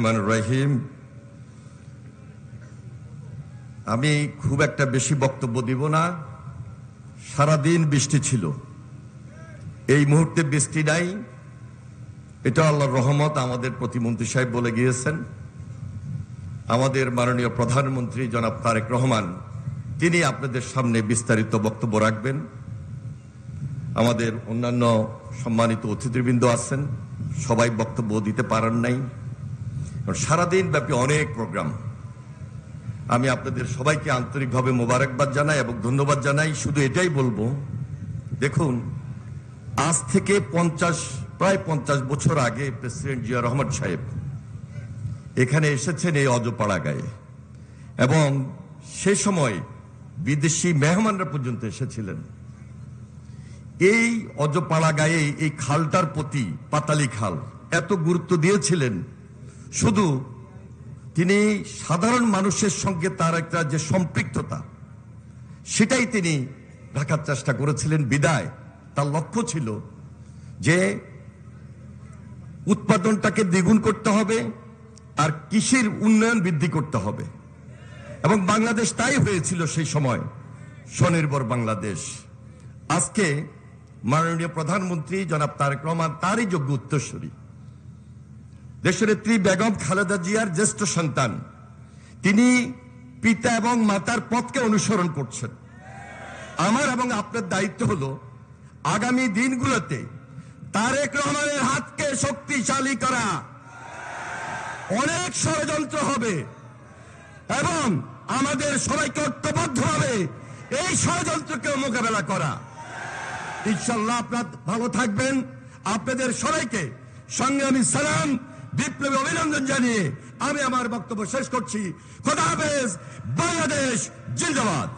রহমানির রহিম। আমি খুব একটা বেশি বক্তব্য দিব না। সারাদিন বৃষ্টি ছিল, এই মুহূর্তে বৃষ্টি নাই। এটা আল্লাহর রহমত। আমাদের প্রতিমন্ত্রী সাহেব বলে গিয়েছেন, আমাদের মাননীয় প্রধানমন্ত্রী জনাব তারেক রহমান তিনি আপনাদের সামনে বিস্তারিত বক্তব্য রাখবেন। আমাদের অন্যান্য সম্মানিত অতিথিবৃন্দ আছেন, সবাই বক্তব্য দিতে পারেন নাই। সারাদিন ব্যাপী অনেক প্রোগ্রাম। আমি আপনাদের সবাইকে আন্তরিকভাবে মোবারকবাদ জানাই এবং ধন্যবাদ জানাই। শুধু এটাই বলবো, দেখুন, আজ থেকে প্রায় 50 বছর আগে প্রেসিডেন্ট জিয়া রহমান সাহেব এখানে এসেছেন এই অজপাড়া গায়ে, এবং সে সময় বিদেশি মেহমানরা পর্যন্ত এসেছিলেন। এই অজপাড়া গায়ে এই খালটার প্রতি, পাতালি খাল, এত গুরুত্ব দিয়েছিলেন। শুধু তিনি সাধারণ মানুষের সঙ্গে তার একটা যে সম্পৃক্ততা, সেটাই তিনি রাখার চেষ্টা করেছিলেন। বিদায় তার লক্ষ্য ছিল যে উৎপাদনটাকে দ্বিগুণ করতে হবে আর কৃষির উন্নয়ন বৃদ্ধি করতে হবে, এবং বাংলাদেশ তাই হয়েছিল সেই সময়, স্বনির্ভর বাংলাদেশ। আজকে মাননীয় প্রধানমন্ত্রী জনাব তারেক রহমান তারই যোগ্য উত্তরসূরি। দেশনেত্রী বেগম খালেদা জিয়ার জ্যেষ্ঠ সন্তান, তিনি পিতা এবং মাতার পথকে অনুসরণ করছেন। আমার এবং আপনার দায়িত্ব হলো আগামী দিনগুলোতে তারেক রহমানের হাতকে শক্তিশালী করা। অনেক ষড়যন্ত্র হবে এবং আমাদের সবাইকে ঐক্যবদ্ধ হবে এই ষড়যন্ত্রকে মোকাবেলা করা। ইনশাআল্লাহ আপনারা ভালো থাকবেন। আপনাদের সবাইকে সংগ্রামী সালাম, বিপ্লবী অভিনন্দন জানিয়ে আমি আমার বক্তব্য শেষ করছি। খোদা হাফেজ। বাংলাদেশ জিন্দাবাদ।